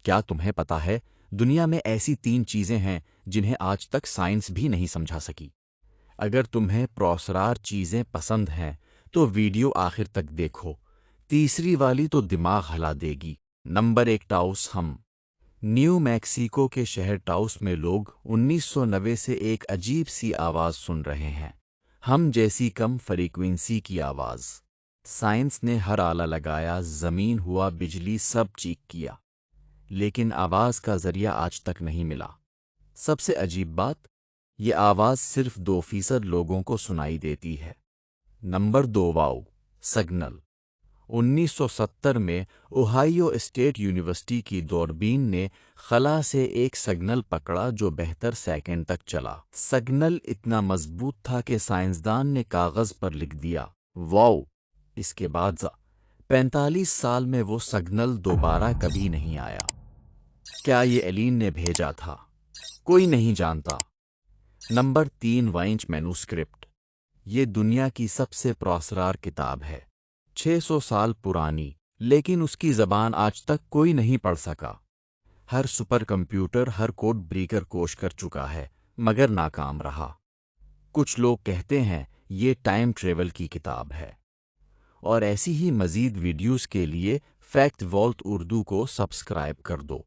کیا تمہیں پتا ہے دنیا میں ایسی 3 چیزیں ہیں جنہیں آج تک سائنس بھی نہیں سمجھا سکی؟ اگر تمہیں پراسرار چیزیں پسند ہیں تو ویڈیو آخر تک دیکھو، تیسری والی تو دماغ ہلا دے گی۔ نمبر 1، ٹاؤس ہم۔ نیو میکسیکو کے شہر ٹاؤس میں لوگ 1990 سے ایک عجیب سی آواز سن رہے ہیں، ہم جیسی کم فریکوینسی کی آواز۔ سائنس نے ہر آلہ لگایا، زمین ہوا، بجلی، سب چیک کیا، لیکن آواز کا ذریعہ آج تک نہیں ملا۔ سب سے عجیب بات، یہ آواز صرف 2% لوگوں کو سنائی دیتی ہے۔ نمبر 2، واؤ سگنل۔ 1970 میں اوہائیو اسٹیٹ یونیورسٹی کی دوربین نے خلا سے ایک سگنل پکڑا جو 72 سیکنڈ تک چلا۔ سگنل اتنا مضبوط تھا کہ سائنسدان نے کاغذ پر لکھ دیا واؤ۔ اس کے بعد 45 سال میں وہ سگنل دوبارہ کبھی نہیں آیا۔ کیا یہ ایلین نے بھیجا تھا؟ کوئی نہیں جانتا۔ Number 3، Voynich manuscript. یہ دنیا کی سب سے پراسرار کتاب ہے، 600 سال پرانی، لیکن اس کی زبان آج تک کوئی نہیں پڑھ سکا۔ ہر سپر کمپیوٹر، ہر کوڈ بریکر کوشش کر چکا ہے مگر ناکام رہا۔ کچھ لوگ کہتے ہیں یہ ٹائم ٹریول کی کتاب ہے۔ اور ایسی ہی مزید ویڈیوز کے لیے فیکٹ والٹ اردو کو سبسکرائب کر دو۔